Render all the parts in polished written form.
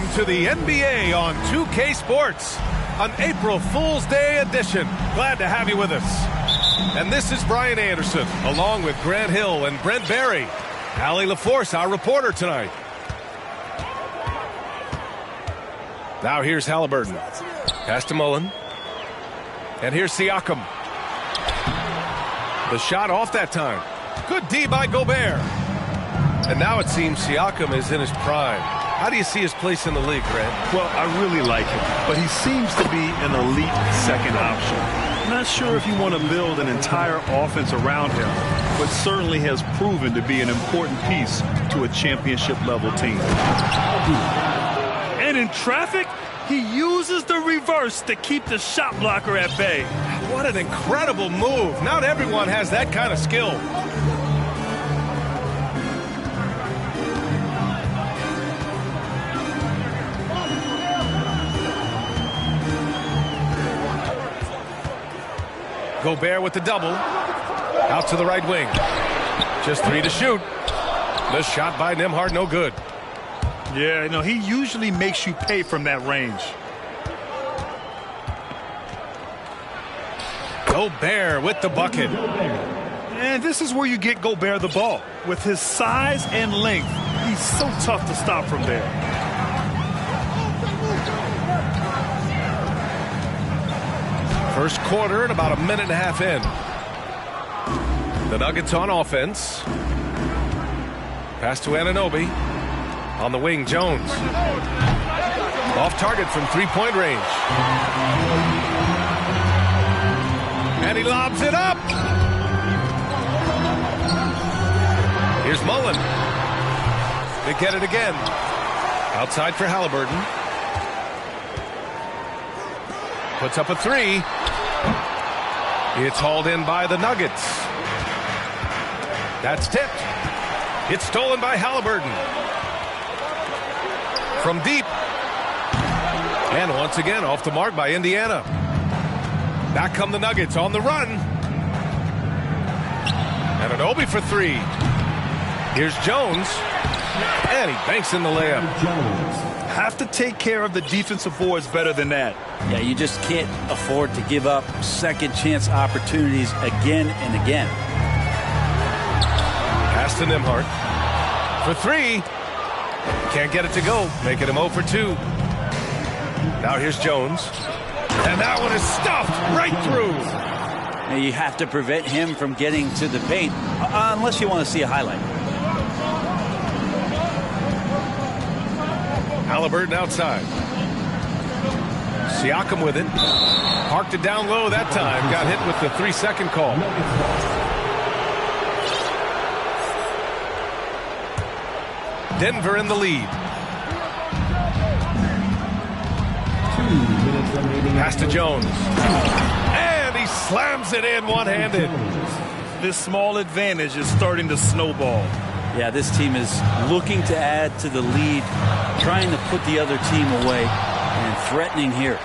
Welcome to the NBA on 2K Sports, an April Fool's Day edition. Glad to have you with us. And this is Brian Anderson, along with Grant Hill and Brent Barry. Allie LaForce, our reporter tonight. Now here's Halliburton. Pass to Mullen. And here's Siakam. The shot off that time. Good D by Gobert. And now it seems Siakam is in his prime. How do you see his place in the league, Grant? Well, I really like him, but he seems to be an elite second option. Not sure if you want to build an entire offense around him, but certainly has proven to be an important piece to a championship-level team. And in traffic, he uses the reverse to keep the shot blocker at bay. What an incredible move. Not everyone has that kind of skill. Gobert with the double. Out to the right wing. Just 3 to shoot. The shot by Nembhard, no good. Yeah, no, he usually makes you pay from that range. Gobert with the bucket. And this is where you get Gobert the ball. With his size and length, he's so tough to stop from there. First quarter and about a minute and a half in. The Nuggets on offense. Pass to Anunoby. On the wing, Jones. Off target from three-point range. And he lobs it up. Here's Mullen. They get it again. Outside for Halliburton. Puts up a three. It's hauled in by the Nuggets. That's tipped. It's stolen by Halliburton. From deep. And once again off the mark by Indiana. Back come the Nuggets on the run. Anunoby for three. Here's Jones. And he banks in the layup. Have to take care of the defensive boards better than that. Yeah, you just can't afford to give up second chance opportunities again and again. Pass to Nembhard. For three. Can't get it to go. Making him 0 for 2. Now here's Jones. And that one is stuffed right through. Now you have to prevent him from getting to the paint unless you want to see a highlight. Halliburton outside. Siakam with it. Parked it down low that time. Got hit with the 3-second call. Denver in the lead. Pass to Jones. And he slams it in one-handed. This small advantage is starting to snowball. Yeah, this team is looking to add to the lead, trying to put the other team away, and threatening here.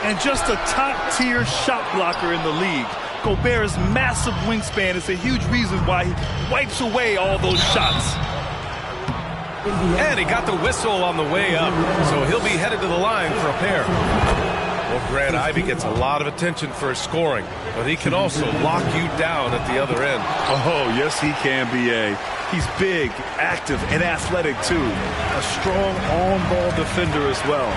And just a top-tier shot blocker in the league. Gobert's massive wingspan is a huge reason why he wipes away all those shots. And he got the whistle on the way up, so he'll be headed to the line for a pair. Well, Grant, Ivy gets a lot of attention for his scoring, but he can also lock you down at the other end. Oh, yes, he can, B.A. He's big, active, and athletic, too. A strong on-ball defender as well.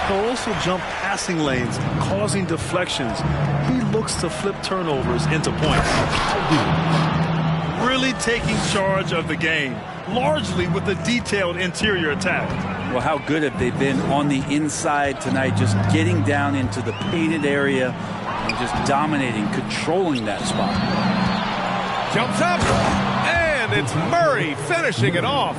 He'll also jump passing lanes, causing deflections. He looks to flip turnovers into points. Really taking charge of the game, largely with a detailed interior attack. Well, how good have they been on the inside tonight, just getting down into the painted area and just dominating, controlling that spot. Jumps up, and it's Murray finishing it off.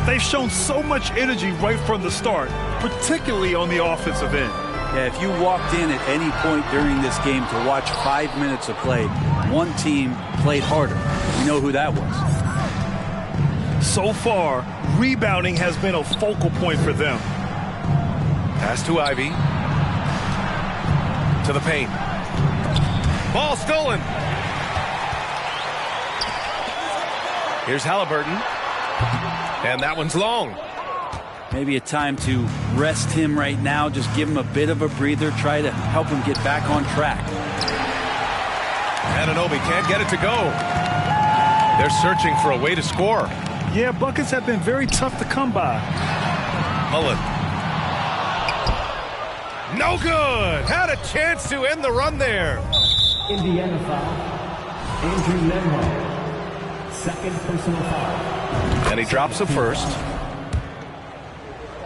They've shown so much energy right from the start, particularly on the offensive end. Yeah, if you walked in at any point during this game to watch 5 minutes of play, one team played harder. You know who that was. So far, rebounding has been a focal point for them. Pass to Ivy. To the paint. Ball stolen. Here's Halliburton. And that one's long. Maybe a time to rest him right now. Just give him a bit of a breather. Try to help him get back on track. Anunoby can't get it to go. They're searching for a way to score. Yeah, buckets have been very tough to come by. Mullen. No good. Had a chance to end the run there. Indiana foul. Andrew Nembhard. Second personal foul. And he drops the first.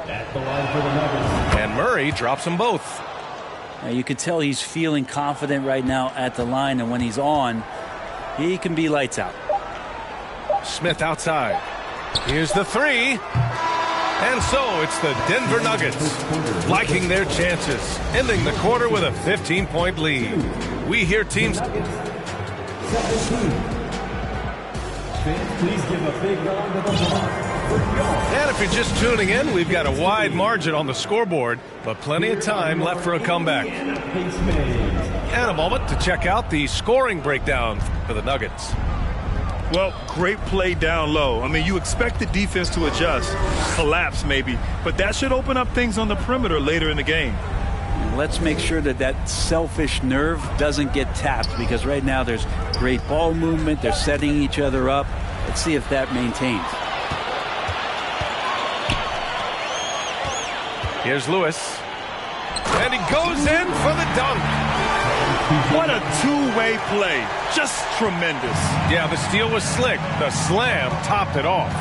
At the line for the Nuggets. And Murray drops them both. Now you can tell he's feeling confident right now at the line, and when he's on, he can be lights out. Smith outside. Here's the three. And so it's the Denver Nuggets liking their chances, ending the quarter with a 15-point lead. We hear teams. 17. Please give a big round of applause. And if you're just tuning in, we've got a wide margin on the scoreboard, but plenty of time left for a comeback. And a moment to check out the scoring breakdown for the Nuggets. Well, great play down low. I mean, you expect the defense to adjust, collapse maybe, but that should open up things on the perimeter later in the game. Let's make sure that that selfish nerve doesn't get tapped, because right now there's great ball movement. They're setting each other up. Let's see if that maintains. Here's Lewis. And he goes in for the dunk. What a two-way play. Just tremendous. Yeah, the steal was slick. The slam topped it off.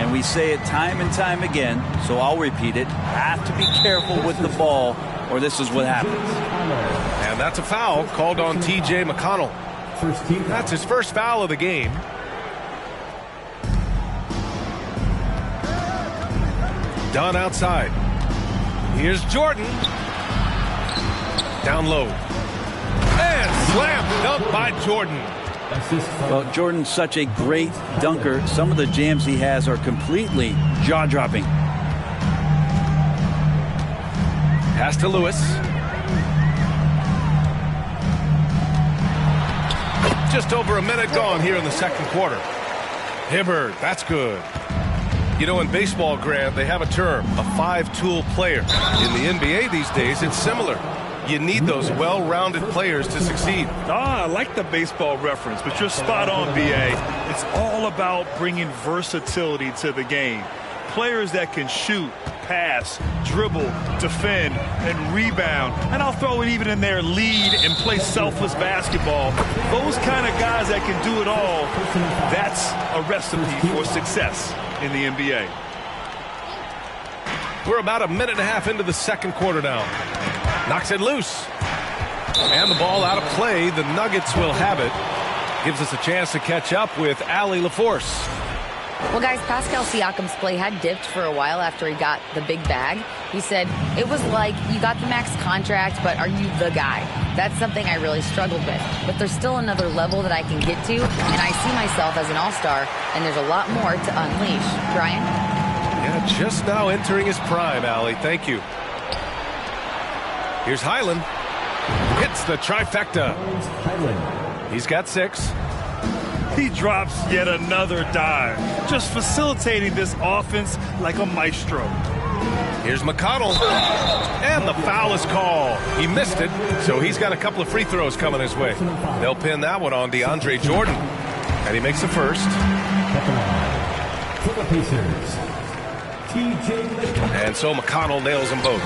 And we say it time and time again, so I'll repeat it. Have to be careful with the ball, or this is what happens. And that's a foul called on T.J. McConnell. That's his first foul of the game. Dunn outside. Here's Jordan. Down low. And slam dunk by Jordan. Well, Jordan's such a great dunker. Some of the jams he has are completely jaw-dropping. Pass to Lewis. Just over a minute gone here in the second quarter. Hibbert, that's good. You know, in baseball, Grant, they have a term, a five-tool player. In the NBA these days, it's similar. You need those well-rounded players to succeed. I like the baseball reference, but you're spot on, B.A. It's all about bringing versatility to the game. Players that can shoot, pass, dribble, defend, and rebound. And I'll throw it even in there, lead and play selfless basketball. Those kind of guys that can do it all, that's a recipe for success in the NBA. We're about a minute and a half into the second quarter now. Knocks it loose. And the ball out of play. The Nuggets will have it. Gives us a chance to catch up with Allie LaForce. Well, guys, Pascal Siakam's play had dipped for a while after he got the big bag. He said, it was like, you got the max contract, but are you the guy? That's something I really struggled with. But there's still another level that I can get to, and I see myself as an all-star, and there's a lot more to unleash. Brian? Yeah, just now entering his prime, Allie. Thank you. Here's Highland. Hits the trifecta. He's got 6. He drops yet another dime, just facilitating this offense like a maestro. Here's McConnell. And the foul is called. He missed it, so he's got a couple of free throws coming his way. They'll pin that one on DeAndre Jordan. And he makes the first. And so McConnell nails them both.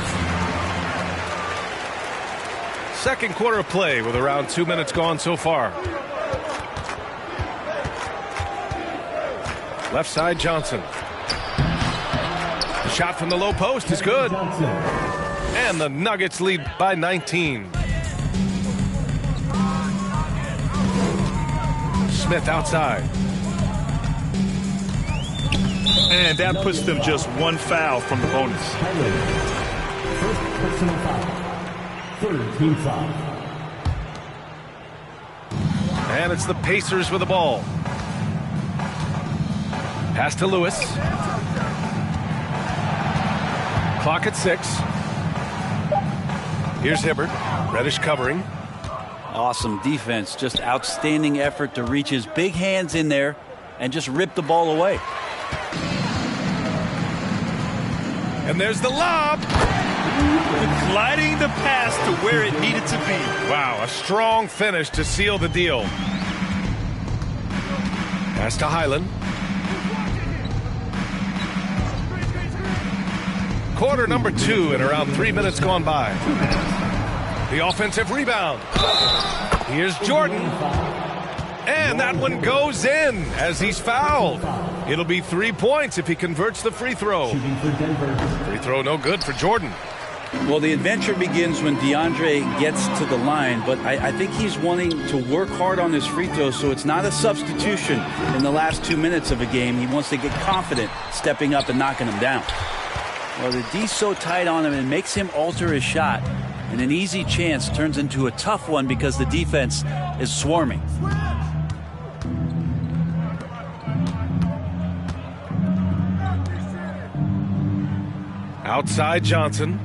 Second quarter of play with around 2 minutes gone so far. Left side, Johnson. The shot from the low post is good. And the Nuggets lead by 19. Smith outside. And that puts them just one foul from the bonus. First personal foul. Third team foul. And it's the Pacers with the ball. Pass to Lewis. Clock at 6. Here's Hibbert. Reddish covering. Awesome defense. Just outstanding effort to reach his big hands in there and just rip the ball away. And there's the lob. Gliding the pass to where it needed to be. Wow, a strong finish to seal the deal. Pass to Highland. Quarter number 2 and around 3 minutes gone by. The offensive rebound. Here's Jordan. And that one goes in as he's fouled. It'll be 3 points if he converts the free throw. Free throw no good for Jordan. Well, the adventure begins when DeAndre gets to the line, but I think he's wanting to work hard on his free throws, so it's not a substitution in the last 2 minutes of a game. He wants to get confident stepping up and knocking him down. Well, the D's so tight on him, it makes him alter his shot, and an easy chance turns into a tough one because the defense is swarming. Outside Johnson.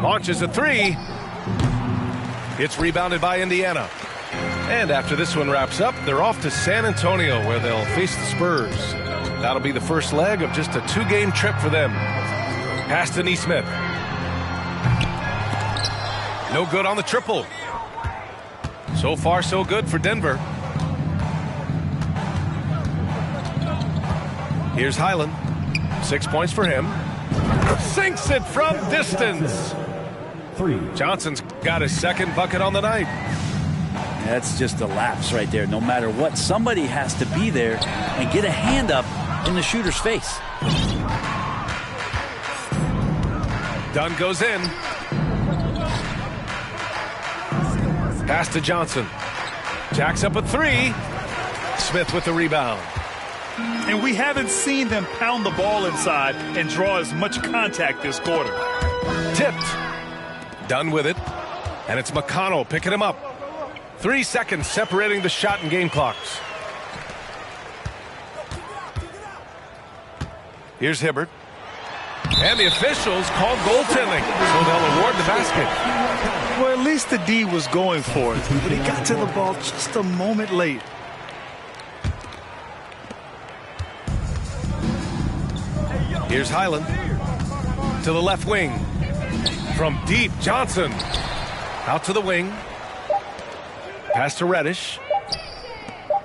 Launches a 3. It's rebounded by Indiana. And after this one wraps up, they're off to San Antonio where they'll face the Spurs. That'll be the first leg of just a 2-game trip for them. Pass to Nesmith. No good on the triple. So far, so good for Denver. Here's Highland. 6 points for him. Sinks it from distance. Johnson's got his second bucket on the night. That's just a lapse right there. No matter what, somebody has to be there and get a hand up in the shooter's face. Dunn goes in. Pass to Johnson. Jacks up a 3. Smith with the rebound. And we haven't seen them pound the ball inside and draw as much contact this quarter. Tipped. Dunn with it. And it's McConnell picking him up. 3 seconds separating the shot and game clocks. Here's Hibbert. And the officials called goaltending, so they'll award the basket. Well, at least the D was going for it, but he got to the ball just a moment late. Here's Highland. To the left wing. From deep, Johnson. Out to the wing. Pass to Reddish.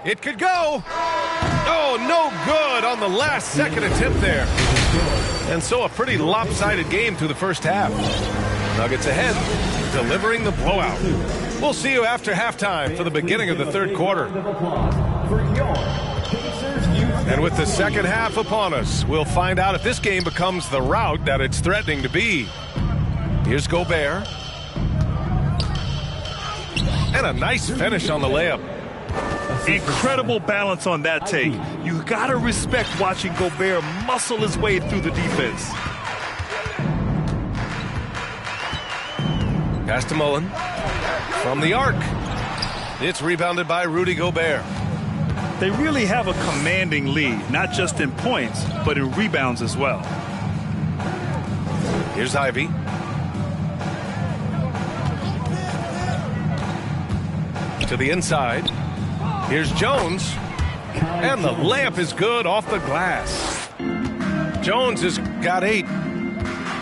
It could go. Oh, no good on the last second attempt there. And so a pretty lopsided game through the first half. Nuggets ahead, delivering the blowout. We'll see you after halftime for the beginning of the third quarter. And with the second half upon us, we'll find out if this game becomes the rout that it's threatening to be. Here's Gobert. And a nice finish on the layup. Incredible balance on that take. You got to respect watching Gobert muscle his way through the defense. Pass to Mullen. From the arc. It's rebounded by Rudy Gobert. They really have a commanding lead, not just in points, but in rebounds as well. Here's Ivy. To the inside. Here's Jones. And the layup is good off the glass. Jones has got 8.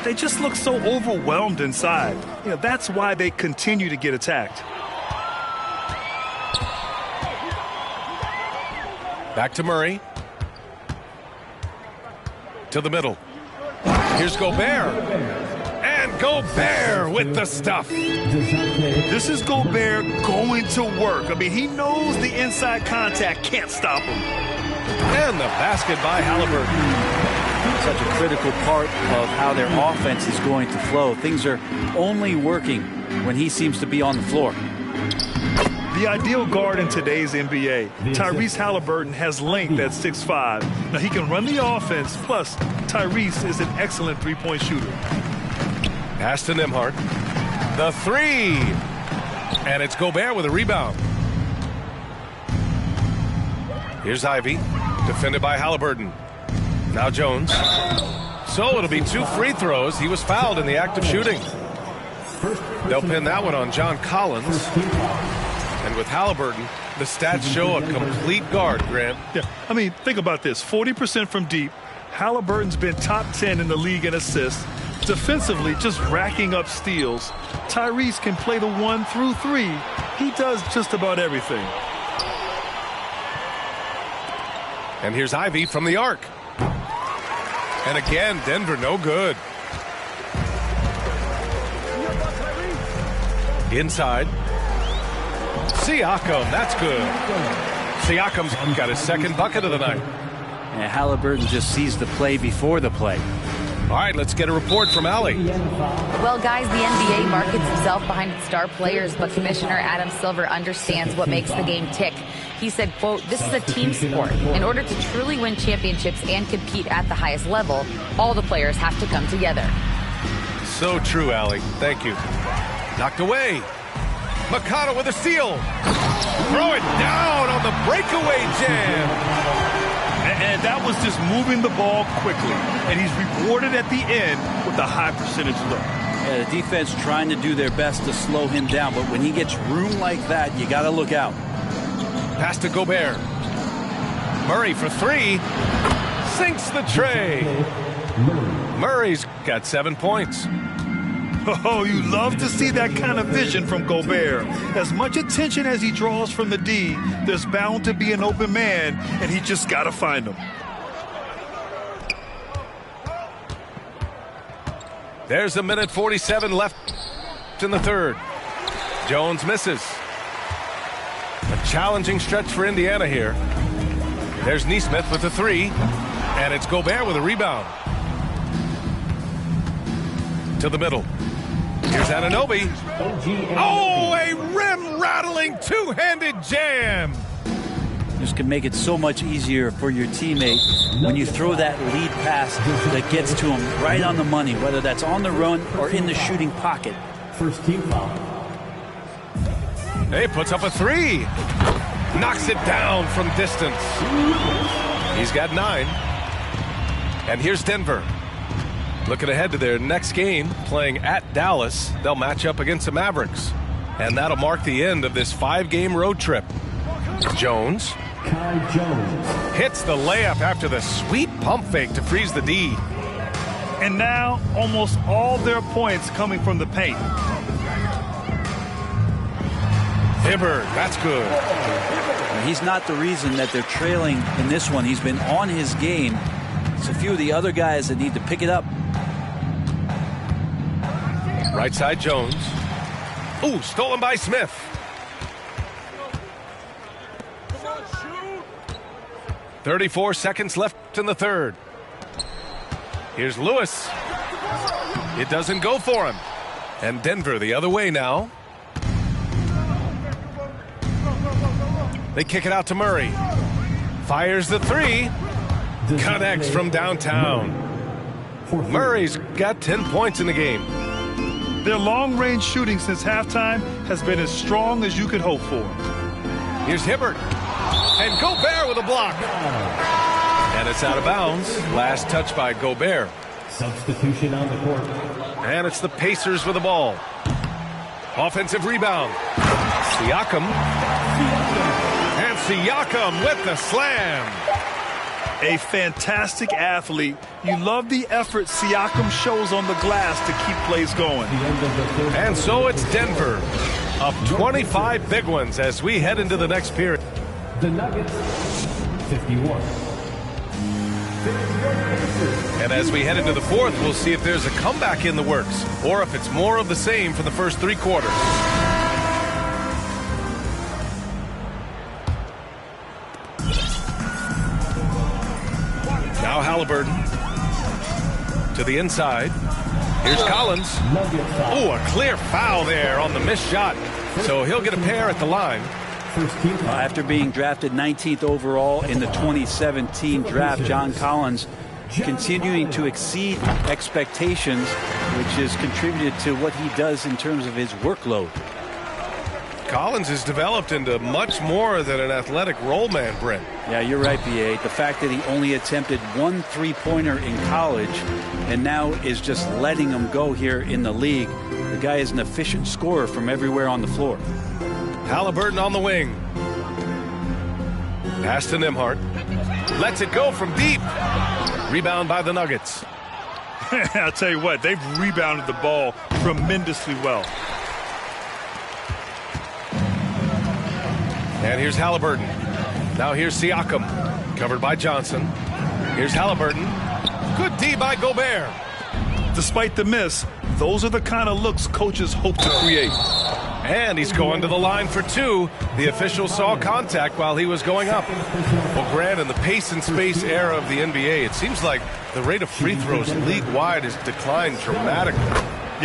They just look so overwhelmed inside. You know, that's why they continue to get attacked. Back to Murray. To the middle. Here's Gobert. And Gobert with the stuff. This is Gobert going to work. I mean, he knows the inside contact can't stop him. And the basket by Halliburton. Such a critical part of how their offense is going to flow. Things are only working when he seems to be on the floor. The ideal guard in today's NBA, Tyrese Halliburton, has length at 6'5". Now, he can run the offense, plus Tyrese is an excellent three-point shooter. Pass to Nembhard. The 3. And it's Gobert with a rebound. Here's Ivy. Defended by Halliburton. Now Jones. So it'll be 2 free throws. He was fouled in the act of shooting. They'll pin that one on John Collins. And with Halliburton, the stats show a complete guard, Grant. Yeah, I mean, think about this. 40% from deep. Halliburton's been top 10 in the league in assists. Defensively, just racking up steals. Tyrese can play the 1 through 3. He does just about everything. And here's Ivy from the arc. And again, Denver no good. Inside. Siakam, that's good. Siakam's got his second bucket of the night. And Halliburton just sees the play before the play. All right, let's get a report from Allie. Well, guys, the NBA markets itself behind its star players, but Commissioner Adam Silver understands what makes the game tick. He said, quote, "This is a team sport. In order to truly win championships and compete at the highest level, all the players have to come together." So true, Allie. Thank you. Knocked away. Mikata with a steal. Throw it down on the breakaway jam. And that was just moving the ball quickly. And he's rewarded at the end with a high percentage look. Yeah, the defense trying to do their best to slow him down, but when he gets room like that, you got to look out. Pass to Gobert. Murray for 3. Sinks the tray. Murray's got 7 points. Oh, you love to see that kind of vision from Gobert. As much attention as he draws from the D, there's bound to be an open man, and he just got to find him. There's a minute 47 left in the third. Jones misses. A challenging stretch for Indiana here. There's Nesmith with the 3, and it's Gobert with a rebound. To the middle. Here's Anunoby. Oh, a rim-rattling two-handed jam. This can make it so much easier for your teammate when you throw that lead pass that gets to him right on the money, whether that's on the run or in the shooting pocket. First team foul. Hey, puts up a 3. Knocks it down from distance. He's got 9. And here's Denver. Looking ahead to their next game, playing at Dallas. They'll match up against the Mavericks. And that'll mark the end of this 5-game road trip. Jones. Kai Jones. Hits the layup after the sweet pump fake to freeze the D. And now, almost all their points coming from the paint. Hibbert, that's good. He's not the reason that they're trailing in this one. He's been on his game. It's a few of the other guys that need to pick it up. Right side, Jones. Ooh, stolen by Smith. Come on, shoot. 34 seconds left in the third. Here's Lewis. It doesn't go for him. And Denver the other way now. They kick it out to Murray. Fires the 3. Connects from downtown. Murray's got 10 points in the game. Their long-range shooting since halftime has been as strong as you could hope for. Here's Hibbert. And Gobert with a block. And it's out of bounds. Last touch by Gobert. Substitution on the court. And it's the Pacers with the ball. Offensive rebound. Siakam. And Siakam with the slam. A fantastic athlete. You love the effort Siakam shows on the glass to keep plays going. And so it's Denver up 25 big ones as we head into the next period. The Nuggets, 51. And as we head into the fourth, we'll see if there's a comeback in the works or if it's more of the same for the first 3 quarters. Now Halliburton to the inside. Here's Collins. Oh, a clear foul there on the missed shot. So he'll get a pair at the line. After being drafted 19th overall in the 2017 draft, John Collins continuing to exceed expectations, which has contributed to what he does in terms of his workload. Collins has developed into much more than an athletic role man, Brent. Yeah, you're right, B.A. The fact that he only attempted 1 3-pointer in college and now is just letting him go here in the league. The guy is an efficient scorer from everywhere on the floor. Halliburton on the wing. Pass to Nembhard. Lets it go from deep. Rebound by the Nuggets. I'll tell you what, they've rebounded the ball tremendously well. And here's Halliburton. Now here's Siakam. Covered by Johnson. Here's Halliburton. Good D by Gobert. Despite the miss, those are the kind of looks coaches hope to create. And he's going to the line for two. The official saw contact while he was going up. Well, Grant, in the pace and space era of the NBA, it seems like the rate of free throws league-wide has declined dramatically.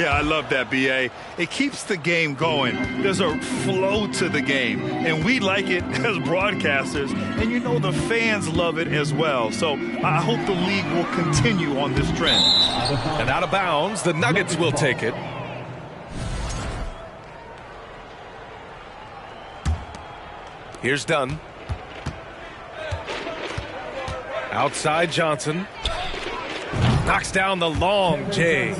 Yeah, I love that, B.A. It keeps the game going. There's a flow to the game, and we like it as broadcasters, and you know the fans love it as well. So I hope the league will continue on this trend. And out of bounds, the Nuggets will take it. Here's Dunn. Outside Johnson. Knocks down the long J.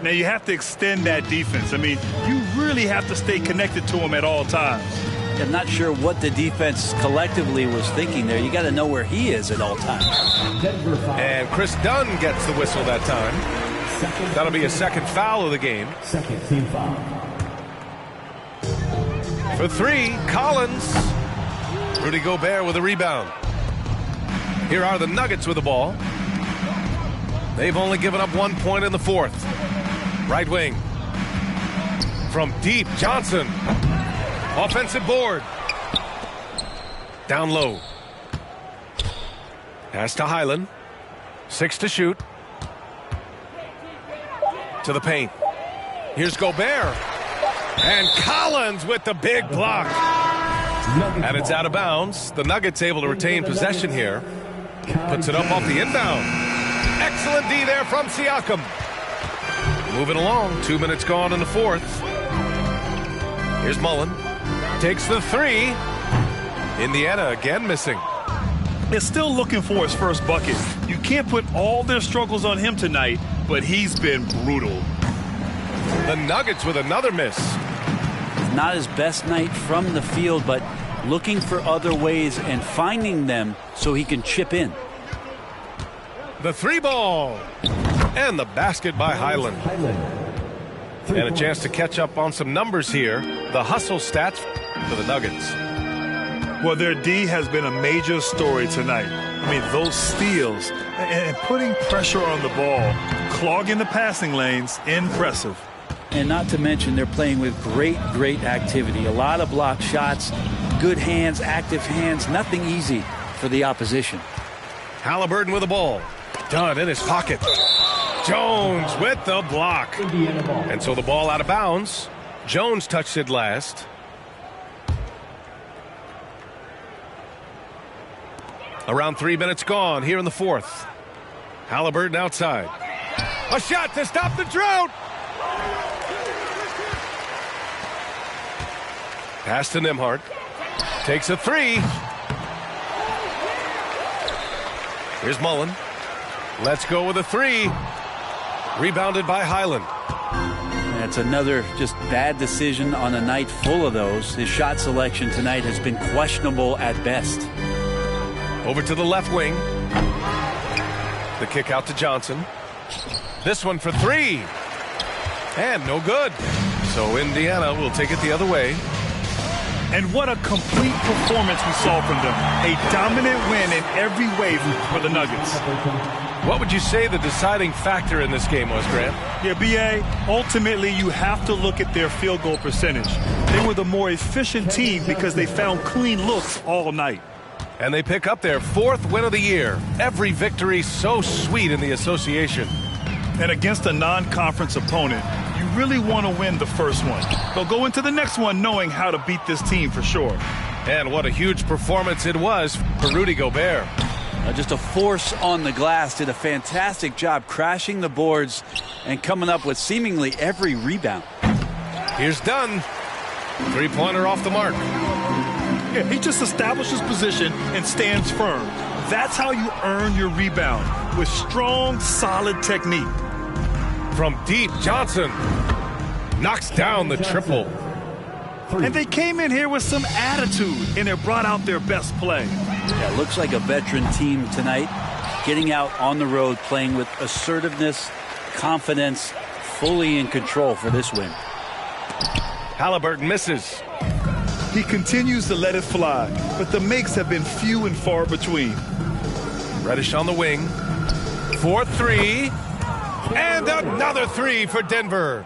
Now you have to extend that defense. I mean, you really have to stay connected to him at all times. I'm not sure what the defense collectively was thinking there. You got to know where he is at all times. And Chris Dunn gets the whistle that time. That'll be a second foul of the game. Second team foul. For three, Collins. Rudy Gobert with a rebound. Here are the Nuggets with the ball. They've only given up 1 point in the fourth. Right wing. From deep, Johnson. Offensive board. Down low. Pass to Highland. 6 to shoot. To the paint. Here's Gobert. And Collins with the big block. And it's out of bounds. The Nuggets able to retain possession here. Puts it up off the inbound. Excellent D there from Siakam. Moving along. 2 minutes gone in the fourth. Here's Mullen. Takes the three. Indiana again missing. They're still looking for his first bucket. You can't put all their struggles on him tonight, but he's been brutal. The Nuggets with another miss. Not his best night from the field, but looking for other ways and finding them so he can chip in. The three ball. And the basket by Highland. And a chance to catch up on some numbers here. The hustle stats for the Nuggets. Well, their D has been a major story tonight. I mean, those steals and putting pressure on the ball, clogging the passing lanes, impressive. And not to mention they're playing with great activity. A lot of block shots, good hands, active hands, nothing easy for the opposition. Halliburton with the ball. Dunn in his pocket. Jones with the block. And so the ball out of bounds. Jones touched it last. Around 3 minutes gone here in the fourth. Halliburton outside. A shot to stop the drought. Pass to Nembhard. Takes a three. Here's Mullen. Let's go with a three. Rebounded by Highland. That's another just bad decision on a night full of those. His shot selection tonight has been questionable at best. Over to the left wing. The kick out to Johnson. This one for three. And no good. So Indiana will take it the other way. And what a complete performance we saw from them. A dominant win in every way for the Nuggets. What would you say the deciding factor in this game was, Grant? Yeah, B.A., ultimately you have to look at their field goal percentage. They were the more efficient team because they found clean looks all night. And they pick up their fourth win of the year. Every victory so sweet in the association. And against a non-conference opponent, you really want to win the first one. They'll go into the next one knowing how to beat this team for sure. And what a huge performance it was for Rudy Gobert. Just a force on the glass. Did a fantastic job crashing the boards and coming up with seemingly every rebound. Here's Dunn. Three-pointer off the mark. Yeah, he just establishes position and stands firm. That's how you earn your rebound, with strong, solid technique. From deep, Johnson knocks down the triple. And they came in here with some attitude, and it brought out their best play. Yeah, looks like a veteran team tonight. getting out on the road, playing with assertiveness, confidence, fully in control for this win. Halliburton misses. He continues to let it fly, but the makes have been few and far between. Reddish on the wing. 4-3. And another three for Denver.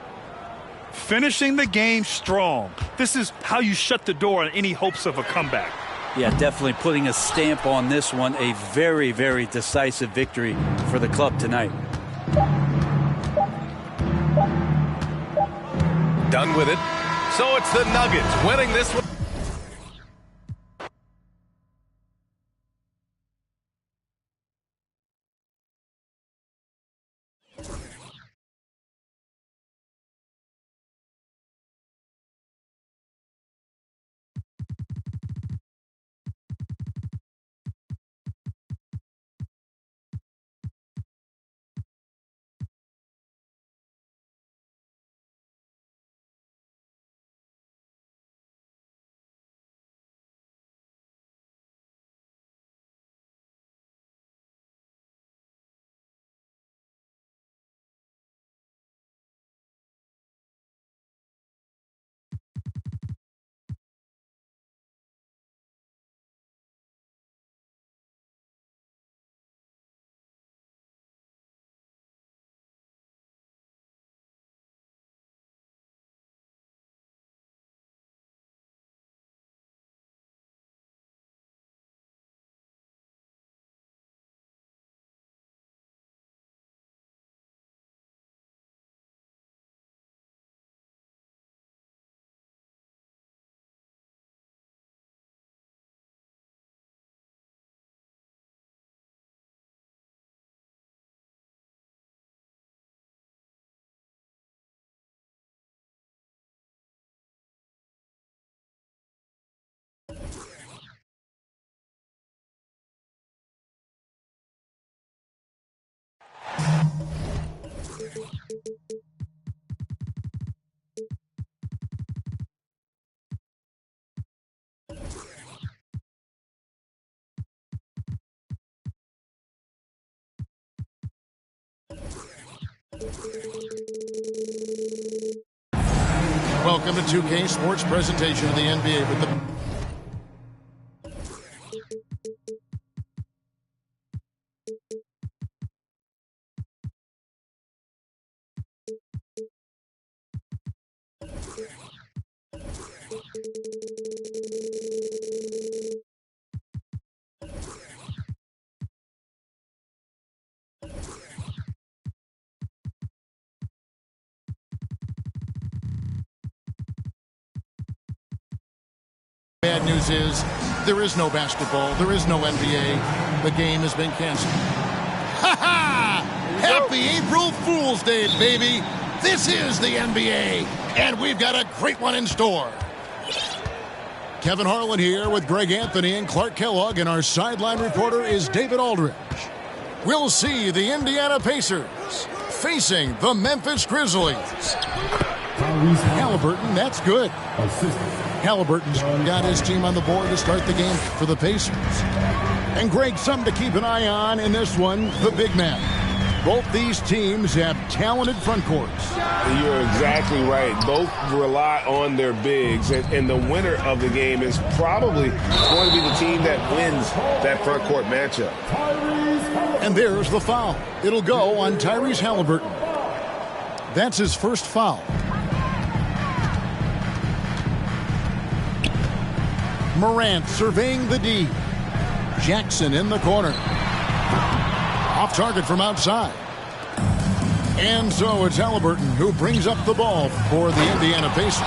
Finishing the game strong. This is how you shut the door on any hopes of a comeback. Yeah, definitely putting a stamp on this one. A very, very decisive victory for the club tonight. Done with it. So it's the Nuggets winning this one. Welcome to 2K Sports presentation of the NBA with the bad news is there is no basketball, there is no NBA. The game has been canceled. Ha ha! Happy April Fool's Day, baby! This is the NBA, and we've got a great one in store. Kevin Harlan here with Greg Anthony and Clark Kellogg, and our sideline reporter is David Aldridge. We'll see the Indiana Pacers facing the Memphis Grizzlies. Halliburton, that's good. Halliburton's got his team on the board to start the game for the Pacers. And Greg, something to keep an eye on in this one, the big man. Both these teams have talented front courts. You're exactly right. Both rely on their bigs, and the winner of the game is probably going to be the team that wins that front court matchup. And there's the foul. It'll go on Tyrese Halliburton. That's his first foul. Morant surveying the D. Jackson in the corner. Off target from outside. And so it's Halliburton who brings up the ball for the Indiana Pacers.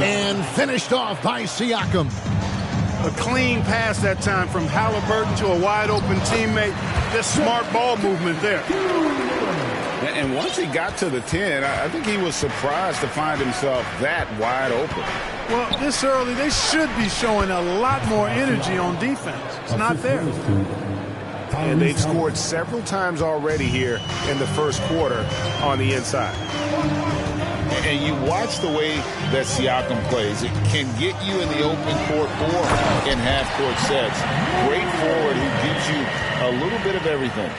And finished off by Siakam. A clean pass that time from Halliburton to a wide-open teammate. Just smart ball movement there. And once he got to the 10, I think he was surprised to find himself that wide open. Well, this early, they should be showing a lot more energy on defense. It's not there. And they've scored several times already here in the first quarter on the inside. And you watch the way that Siakam plays. It can get you in the open court or in half-court sets. Great forward who gives you a little bit of everything.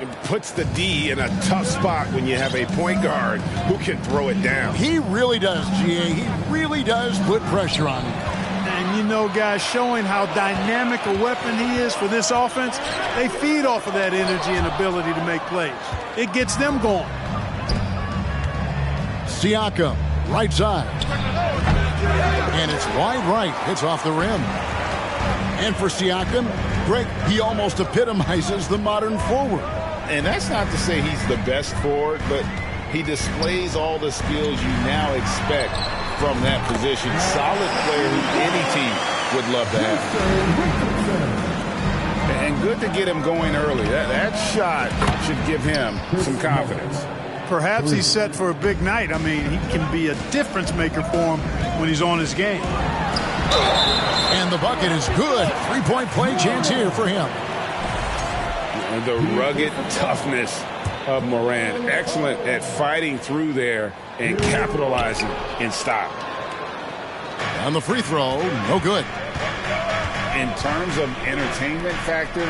It puts the D in a tough spot when you have a point guard who can throw it down. He really does, GA. He really does put pressure on him. And, you know, guys, showing how dynamic a weapon he is for this offense, they feed off of that energy and ability to make plays. It gets them going. Siakam, right side. And it's wide right. It's off the rim. And for Siakam, Greg, he almost epitomizes the modern forward. And that's not to say he's the best forward, but he displays all the skills you now expect from that position. Solid player who any team would love to have. And good to get him going early. That shot should give him some confidence. Perhaps he's set for a big night. I mean, he can be a difference maker for him when he's on his game. And the bucket is good. Three-point play chance here for him. And the rugged toughness of Morant. Excellent at fighting through there and capitalizing in style. On the free throw, no good. In terms of entertainment factor,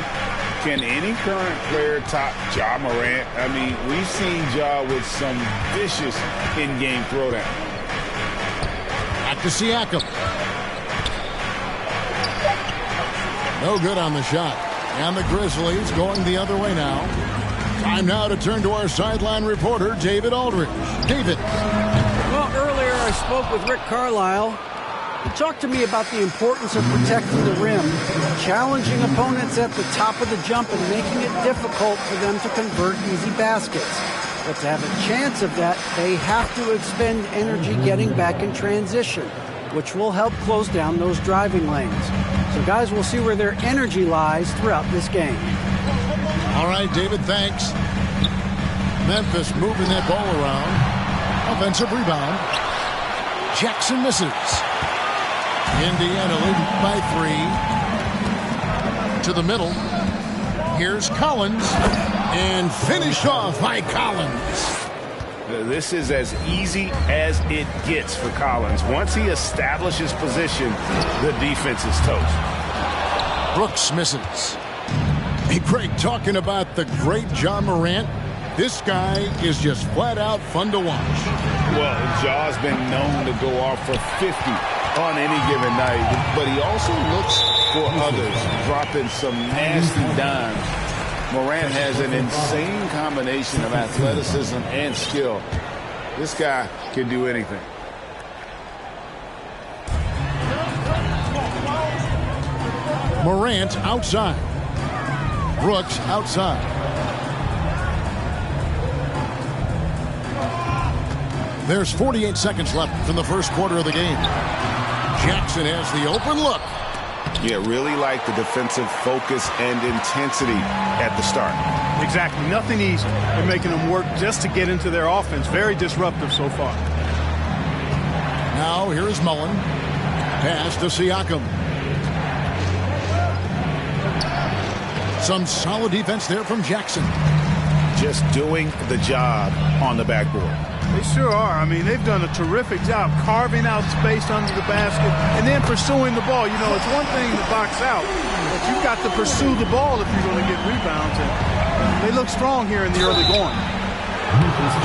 can any current player top Ja Morant? I mean, we've seen Ja with some vicious in-game throwdown. Back to Siakam. No good on the shot. And the Grizzlies going the other way now. Time now to turn to our sideline reporter, David Aldridge. David. Well, earlier I spoke with Rick Carlisle. He talked to me about the importance of protecting the rim, challenging opponents at the top of the jump and making it difficult for them to convert easy baskets. But to have a chance of that, they have to expend energy getting back in transition, which will help close down those driving lanes. So, guys, we'll see where their energy lies throughout this game. All right, David, thanks. Memphis moving that ball around. Offensive rebound. Jackson misses. Indiana leading by 3. To the middle. Here's Collins. And finished off by Collins. This is as easy as it gets for Collins. Once he establishes position, the defense is toast. Brooks misses. Hey, Craig, talking about the great Ja Morant, this guy is just flat out fun to watch. Well, Ja's been known to go off for 50 on any given night, but he also looks for others, dropping some nasty dimes. Morant has an insane combination of athleticism and skill. This guy can do anything. Morant outside. Brooks outside. There's 48 seconds left in the first quarter of the game. Jackson has the open look. Yeah, really like the defensive focus and intensity at the start. Exactly. Nothing easy. They're making them work just to get into their offense. Very disruptive so far. Now here is Mullen. Pass to Siakam. Some solid defense there from Jackson. Just doing the job on the backboard. They sure are. I mean, they've done a terrific job carving out space under the basket and then pursuing the ball. You know, it's one thing to box out, but you've got to pursue the ball if you're going to get rebounds. And they look strong here in the early going.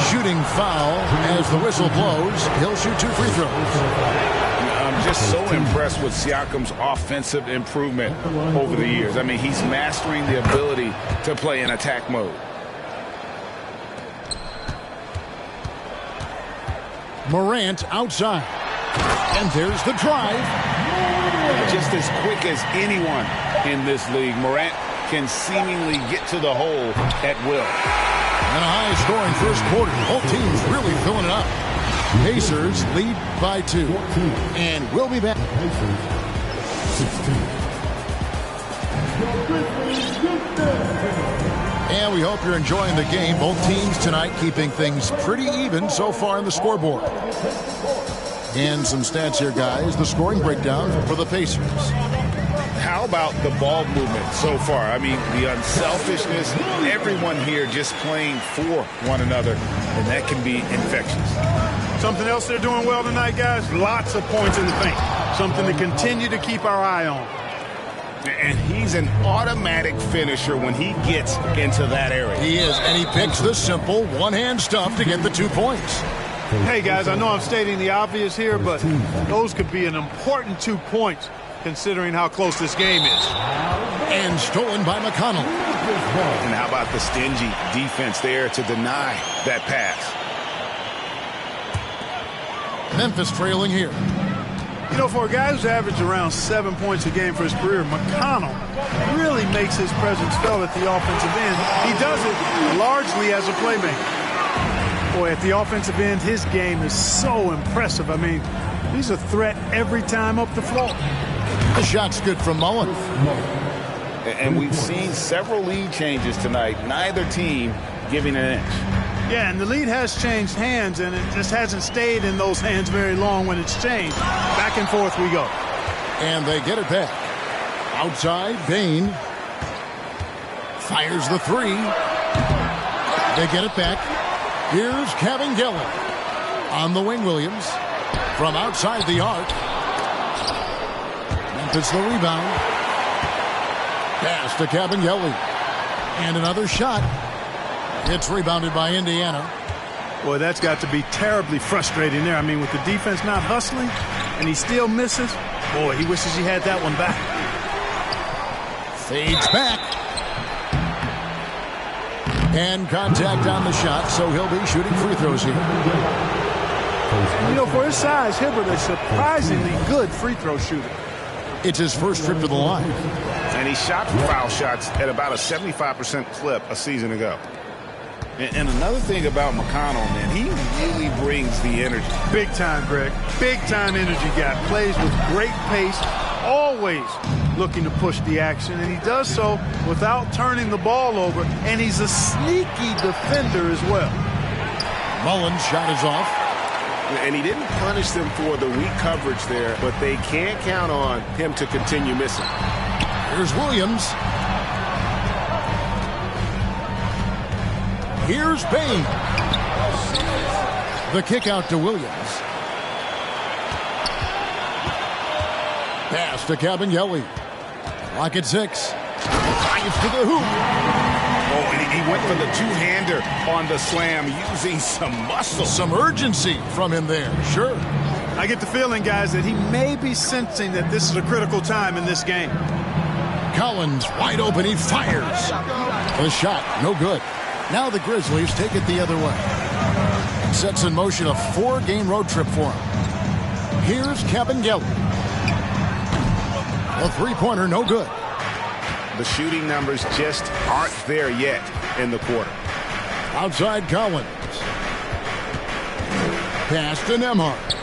Shooting foul as the whistle blows. He'll shoot 2 free throws. I'm just so impressed with Siakam's offensive improvement over the years. I mean, he's mastering the ability to play in attack mode. Morant outside. And there's the drive. Just as quick as anyone in this league, Morant can seemingly get to the hole at will. And a high-scoring first quarter. Both teams really filling it up. Pacers lead by 2. And we'll be back. And we hope you're enjoying the game. Both teams tonight keeping things pretty even so far on the scoreboard. And some stats here, guys. The scoring breakdown for the Pacers. How about the ball movement so far? I mean, the unselfishness, everyone here just playing for one another, and that can be infectious. Something else they're doing well tonight, guys, lots of points in the paint. Something to continue to keep our eye on. And he's an automatic finisher when he gets into that area. He is, and he picks the simple one-hand stuff to get the 2 points. Hey, guys, I know I'm stating the obvious here, but those could be an important 2 points considering how close this game is. And stolen by McConnell. And how about the stingy defense there to deny that pass? Memphis trailing here. You know, for a guy who's averaged around 7 points a game for his career, McConnell really makes his presence felt at the offensive end. He does it largely as a playmaker. Boy, at the offensive end, his game is so impressive. I mean, he's a threat every time up the floor. The shot's good from Mullen. And we've seen several lead changes tonight. Neither team giving an inch. Yeah, and the lead has changed hands, and it just hasn't stayed in those hands very long when it's changed. Back and forth we go. And they get it back. Outside, Bain fires the 3. They get it back. Here's Kevin Gillen on the wing. Williams from outside the arc. Memphis the rebound. Pass to Kevin Gillen. And another shot. It's rebounded by Indiana. Boy, that's got to be terribly frustrating there. I mean, with the defense not hustling and he still misses, boy, he wishes he had that one back. Fades back. And contact on the shot, so he'll be shooting free throws here. You know, for his size, Hibbert is a surprisingly good free throw shooter. It's his first trip to the line. And he shot foul shots at about a 75% clip a season ago. And another thing about McConnell, man, he really brings the energy. Big time, Greg. Big time energy guy. Plays with great pace, always looking to push the action, and he does so without turning the ball over, and he's a sneaky defender as well. Mullen's shot is off. And he didn't punish them for the weak coverage there, but they can't count on him to continue missing. Here's Williams. Here's Bain. The kick out to Williams. Pass to Cabinelli. Clock at 6. Drives to the hoop. Oh, and he went for the two-hander on the slam, using some muscle. Some urgency from him there, sure. I get the feeling, guys, that he may be sensing that this is a critical time in this game. Collins wide open, he fires. The shot, no good. Now the Grizzlies take it the other way. Sets in motion a 4-game road trip for him. Here's Kevin Gillen. A three-pointer, no good. The shooting numbers just aren't there yet in the quarter. Outside Collins. Pass to Nembhard.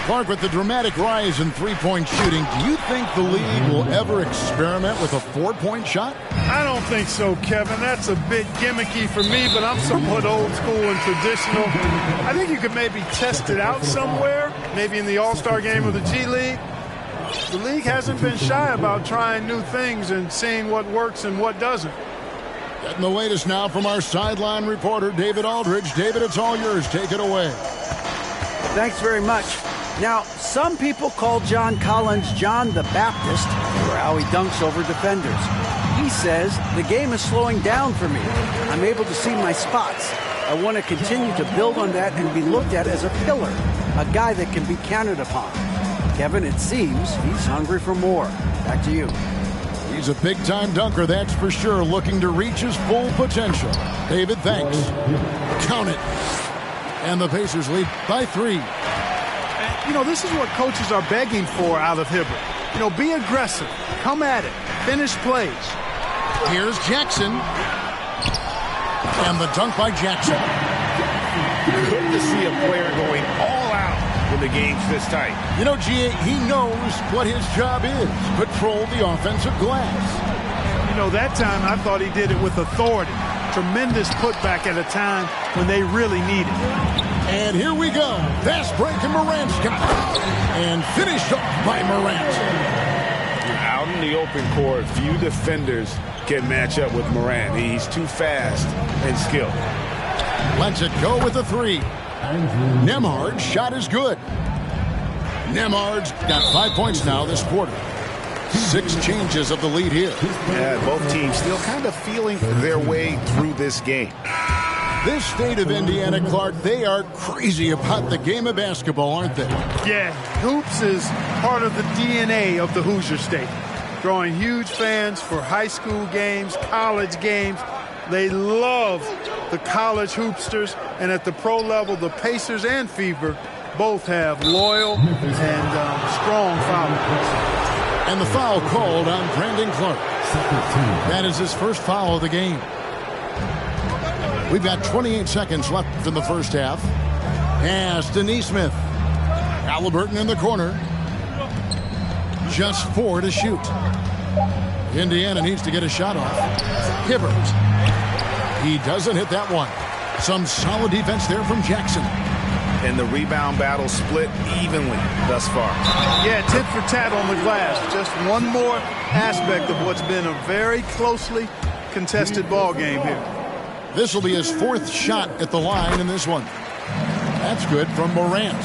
Clark, with the dramatic rise in three-point shooting, do you think the league will ever experiment with a 4-point shot? I don't think so, Kevin. That's a bit gimmicky for me, but I'm somewhat old school and traditional. I think you could maybe test it out somewhere, maybe in the All-Star game or the G League. The league hasn't been shy about trying new things and seeing what works and what doesn't. Getting the latest now from our sideline reporter, David Aldridge. David, it's all yours. Take it away. Thanks very much. Now, some people call John Collins John the Baptist for how he dunks over defenders. He says, the game is slowing down for me. I'm able to see my spots. I want to continue to build on that and be looked at as a pillar, a guy that can be counted upon. Kevin, it seems he's hungry for more. Back to you. He's a big-time dunker, that's for sure, looking to reach his full potential. David, thanks. Count it. And the Pacers lead by 3. You know, this is what coaches are begging for out of Hibbert. You know, be aggressive. Come at it. Finish plays. Here's Jackson. And the dunk by Jackson. Good to see a player going all out when the game's this tight. You know, G.A., he knows what his job is. Control the offensive glass. You know, that time I thought he did it with authority. Tremendous putback at a time when they really need it. And here we go. Fast break and Morant's got it. And finished off by Morant. Out in the open court, few defenders can match up with Morant. He's too fast and skilled. Lets it go with a 3. Nembhard's shot is good. Nembhard's got 5 points now this quarter. 6 changes of the lead here. Yeah, both teams still kind of feeling their way through this game. This state of Indiana, Clark, they are crazy about the game of basketball, aren't they? Yeah, hoops is part of the DNA of the Hoosier State. Drawing huge fans for high school games, college games. They love the college hoopsters, and at the pro level, the Pacers and Fever both have loyal and strong followers. And the foul called on Brandon Clark. That is his first foul of the game. We've got 28 seconds left in the first half. Pass to Nesmith. Halliburton in the corner. Just 4 to shoot. Indiana needs to get a shot off. Hibbert. He doesn't hit that one. Some solid defense there from Jackson. And the rebound battle split evenly thus far. Yeah, tit for tat on the glass. Just one more aspect of what's been a very closely contested ball game here. This will be his 4th shot at the line in this one. That's good from Morant.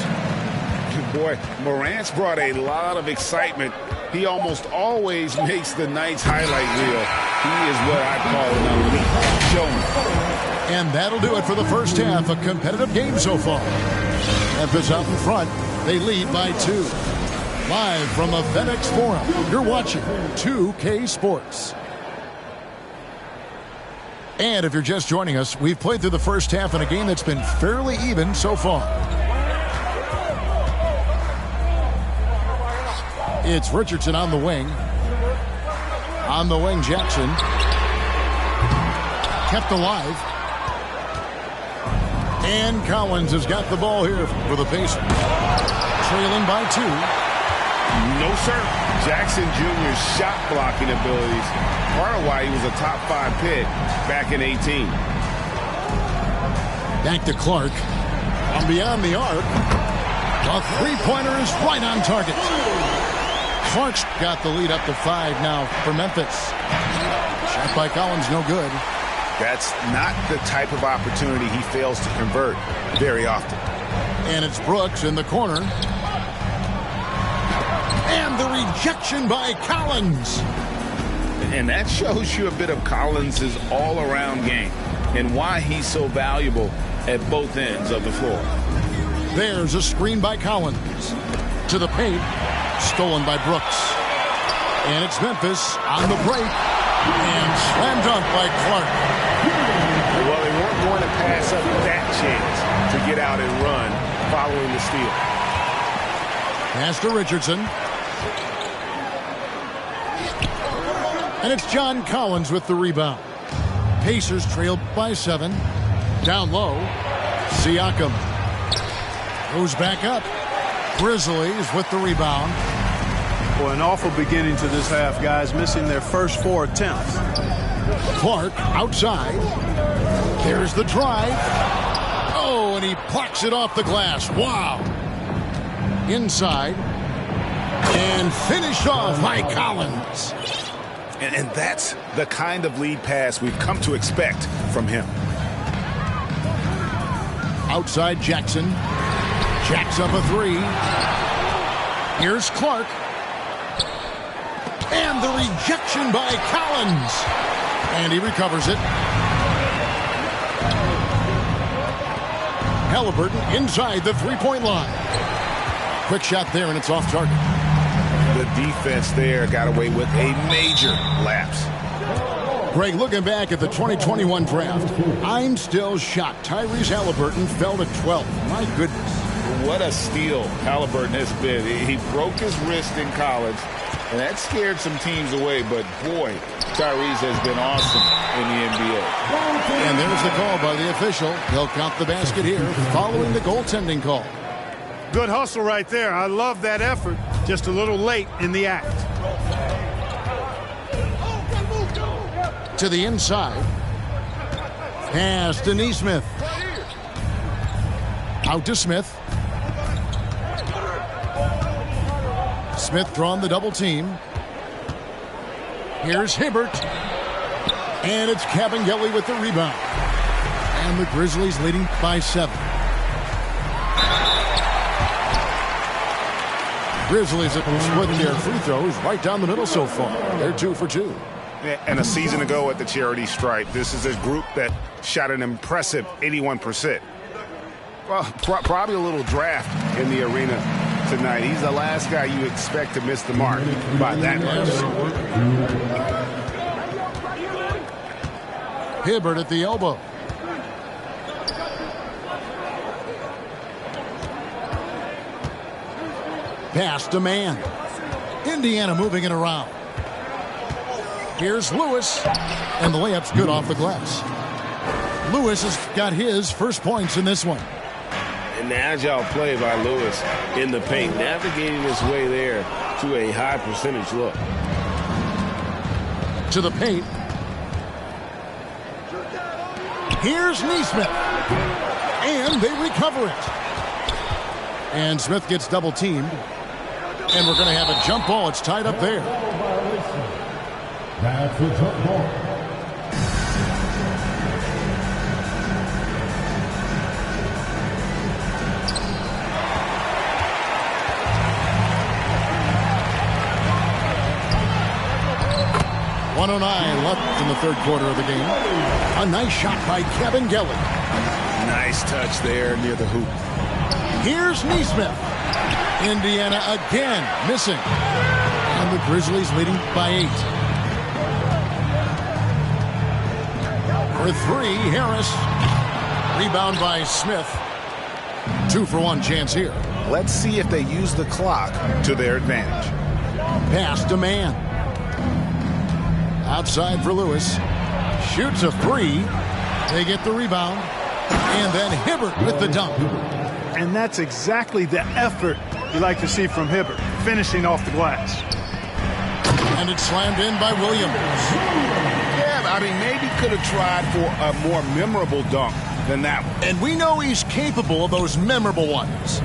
Boy, Morant's brought a lot of excitement. He almost always makes the night's highlight reel. He is what I call an elite showman. And that'll do it for the first half. A competitive game so far. Memphis out in front. They lead by 2. Live from the FedEx Forum, you're watching 2K Sports. And if you're just joining us, we've played through the first half in a game that's been fairly even so far. It's Richardson on the wing. On the wing, Jackson. Kept alive. And Collins has got the ball here for the Pacers. Trailing by 2. No, sir. Jackson Jr.'s shot blocking abilities, part of why he was a top 5 pick back in 18. Back to Clark. From beyond the arc. A 3-pointer is right on target. Clark's got the lead up to 5 now for Memphis. Shot by Collins, no good. That's not the type of opportunity he fails to convert very often. And it's Brooks in the corner. And the rejection by Collins. And that shows you a bit of Collins' all-around game and why he's so valuable at both ends of the floor. There's a screen by Collins. To the paint. Stolen by Brooks. And it's Memphis on the break. And slam dunk by Clark. Well, they weren't going to pass up that chance to get out and run following the steal. Pass to Richardson. And it's John Collins with the rebound. Pacers trail by 7. Down low. Siakam goes back up. Grizzlies with the rebound. Boy, an awful beginning to this half, guys, missing their first 4 attempts. Clark outside. There's the drive. Oh, and he plucks it off the glass. Wow. Inside. And finished off by Collins. And that's the kind of lead pass we've come to expect from him. Outside Jackson. Jacks up a 3. Here's Clark. And the rejection by Collins. And he recovers it. Halliburton inside the 3-point line. Quick shot there, and it's off target. The defense there got away with a major lapse. Greg, looking back at the 2021 draft, I'm still shocked. Tyrese Halliburton fell to 12th. My goodness. What a steal Halliburton has been. He broke his wrist in college, and that scared some teams away. But, boy, Tyrese has been awesome in the NBA. And there's the call by the official. He'll count the basket here following the goaltending call. Good hustle right there. I love that effort. Just a little late in the act. To the inside. Pass to Nesmith. Out to Smith. Smith drawing the double team. Here's Hibbert. And it's Cabangeli with the rebound. And the Grizzlies leading by 7. Grizzlies have split their free throws right down the middle so far. They're 2 for 2. And a season ago at the charity stripe, this is a group that shot an impressive 81%. Well, probably a little draft in the arena tonight. He's the last guy you expect to miss the mark by that much. Hibbert at the elbow. Pass to man. Indiana moving it around. Here's Lewis. And the layup's good off the glass. Lewis has got his first points in this one. An agile play by Lewis in the paint, navigating his way there to a high percentage look. To the paint. Here's Neesmith. And they recover it. And Smith gets double teamed. And we're going to have a jump ball. It's tied up there. That's a jump ball. .109 left in the third quarter of the game. A nice shot by Cabangeli. Nice touch there near the hoop. Here's Neesmith. Indiana again missing. And the Grizzlies leading by 8. For 3, Harris. Rebound by Smith. 2 for 1 chance here. Let's see if they use the clock to their advantage. Pass to man. Outside for Lewis. Shoots a 3. They get the rebound. And then Hibbert with the dunk. And that's exactly the effort you like to see from Hibbert, finishing off the glass. And it's slammed in by Williams. Yeah, I mean, maybe could have tried for a more memorable dunk than that one. And we know he's capable of those memorable ones.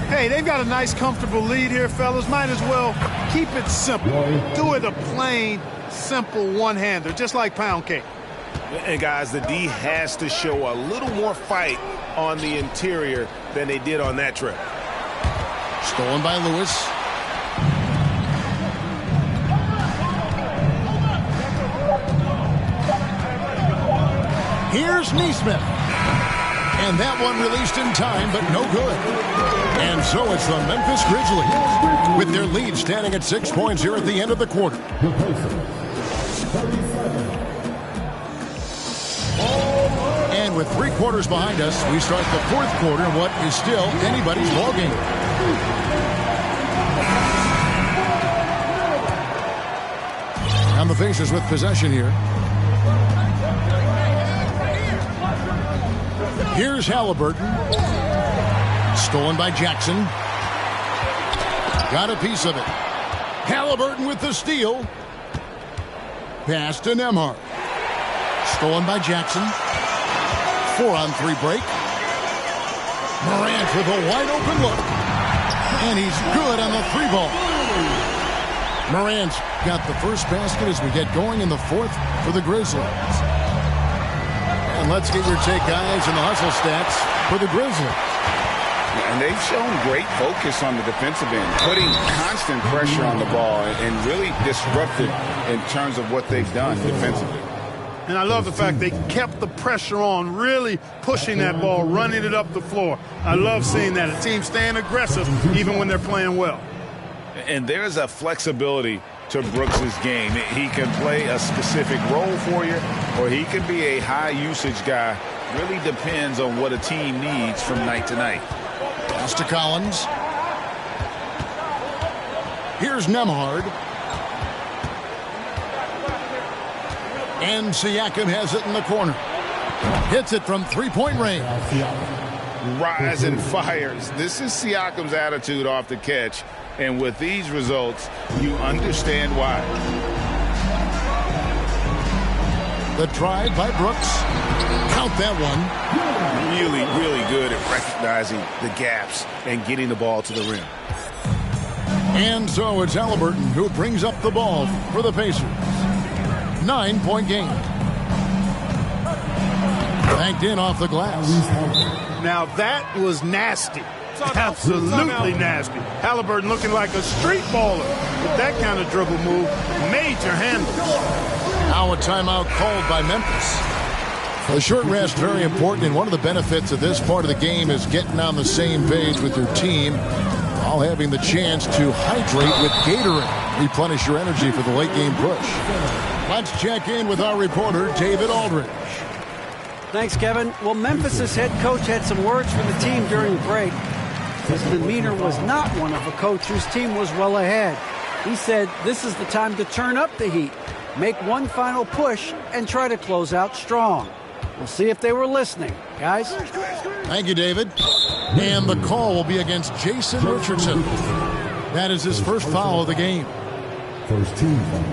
Hey, they've got a nice, comfortable lead here, fellas. Might as well keep it simple. Do it a plain, simple one-hander, just like pound cake. And, guys, the D has to show a little more fight on the interior than they did on that trip. Stolen by Lewis. Here's Neesmith. And that one released in time, but no good. And so it's the Memphis Grizzlies with their lead standing at 6 points here at the end of the quarter. And with 3 quarters behind us, we start the fourth quarter in what is still anybody's ballgame. On the faces with possession here. Here's Halliburton. Stolen by Jackson. Got a piece of it. Halliburton with the steal. Pass to Nembhard. Stolen by Jackson. 4-on-3 break. Morant with a wide open look. And he's good on the 3-ball. Morant's got the first basket as we get going in the fourth for the Grizzlies. And let's get your take, guys, in the hustle stats for the Grizzlies. And they've shown great focus on the defensive end, putting constant pressure on the ball and really disruptive in terms of what they've done defensively. And I love the fact they kept the pressure on, really pushing that ball, running it up the floor. I love seeing that. A team staying aggressive even when they're playing well. And there's a flexibility to Brooks's game. He can play a specific role for you, or he can be a high-usage guy. Really depends on what a team needs from night to night. Pass to Collins. Here's Nembhard. And Siakam has it in the corner. Hits it from three-point range. Rise and fires. This is Siakam's attitude off the catch. And with these results, you understand why. The drive by Brooks. Count that one. Really, really good at recognizing the gaps and getting the ball to the rim. And so it's Halliburton who brings up the ball for the Pacers. 9-point game. Banked in off the glass. Now that was nasty. Absolutely nasty. Halliburton looking like a street baller with that kind of dribble move. Major handles. Now a timeout called by Memphis. The short rest very important, and one of the benefits of this part of the game is getting on the same page with your team, while having the chance to hydrate with Gatorade. Replenish your energy for the late game push. Let's check in with our reporter, David Aldridge. Thanks, Kevin. Well, Memphis' head coach had some words for the team during the break. His demeanor was not one of a coach whose team was well ahead. He said this is the time to turn up the heat, make one final push, and try to close out strong. We'll see if they were listening, guys. Thank you, David. And the call will be against Jason Richardson. That is his first foul of the game. First team foul.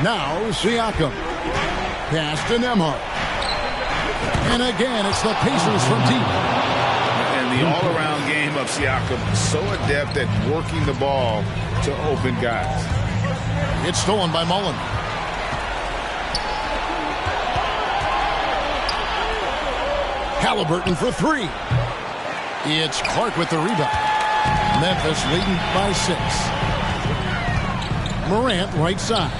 Now Siakam. Pass to Nembhard. And again, it's the Pacers from deep. And the all-around game of Siakam, so adept at working the ball to open guys. It's stolen by Mullen. Halliburton for three. It's Clark with the rebound. Memphis leading by 6. Morant right side.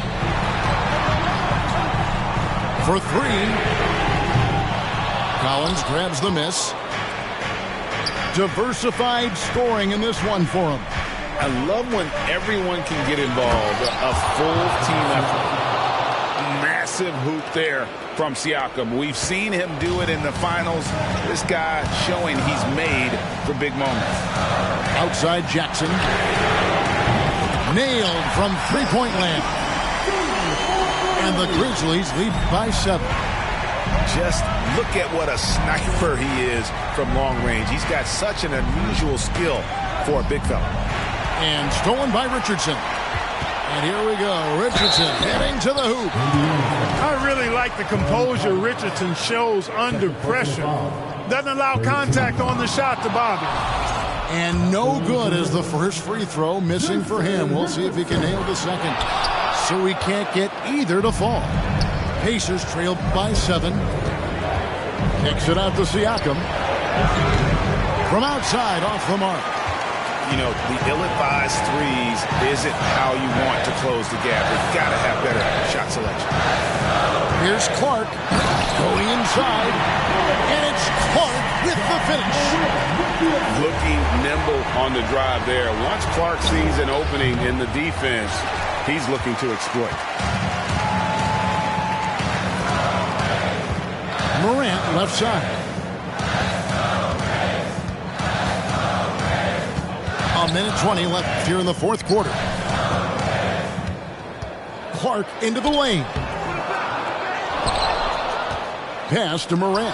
For 3. Collins grabs the miss. Diversified scoring in this one for him. I love when everyone can get involved. A full team effort. Massive hoop there from Siakam. We've seen him do it in the finals. This guy showing he's made for big moments. Outside Jackson. Nailed from three-point land. And the Grizzlies lead by 7. Just look at what a sniper he is from long range. He's got such an unusual skill for a big fella. And stolen by Richardson. And here we go. Richardson heading to the hoop. I really like the composure Richardson shows under pressure. Doesn't allow contact on the shot to bother him. And no good as the first free throw, missing for him. We'll see if he can nail the second. So he can't get either to fall. Pacers trail by 7. Kicks it out to Siakam. From outside, off the mark. You know, the ill-advised threes isn't how you want to close the gap. You've got to have better shot selection. Here's Clark going inside, and it's Clark with the finish. Looking nimble on the drive there. Once Clark sees an opening in the defense, he's looking to exploit. Morant left side. A minute 20 left here in the fourth quarter. Clark into the lane. Pass to Morant.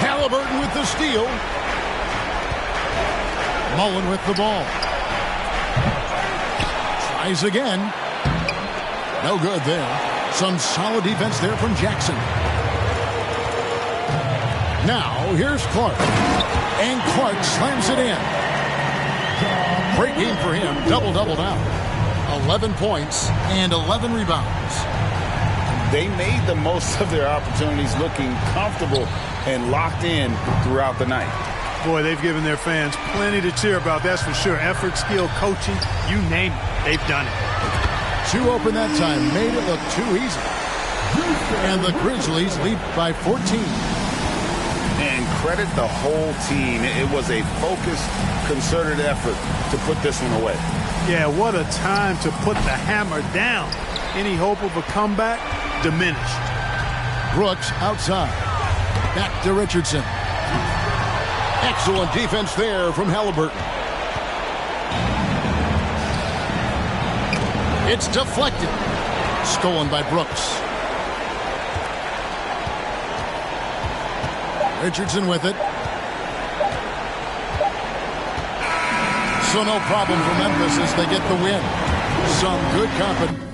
Halliburton with the steal. Mullen with the ball. Tries again. No good there. Some solid defense there from Jackson. Now here's Clark. And Clark slams it in. Great game for him. Double-double now. 11 points and 11 rebounds. They made the most of their opportunities, looking comfortable and locked in throughout the night. Boy, they've given their fans plenty to cheer about, that's for sure. Effort, skill, coaching, you name it, they've done it. 2 open that time, made it look too easy. And the Grizzlies lead by 14. And credit the whole team. It was a focused, concerted effort to put this one away. Yeah, what a time to put the hammer down. Any hope of a comeback diminished. Brooks outside. Back to Richardson. Excellent defense there from Halliburton. It's deflected. Stolen by Brooks. Richardson with it. So no problem for Memphis as they get the win. Some good confidence.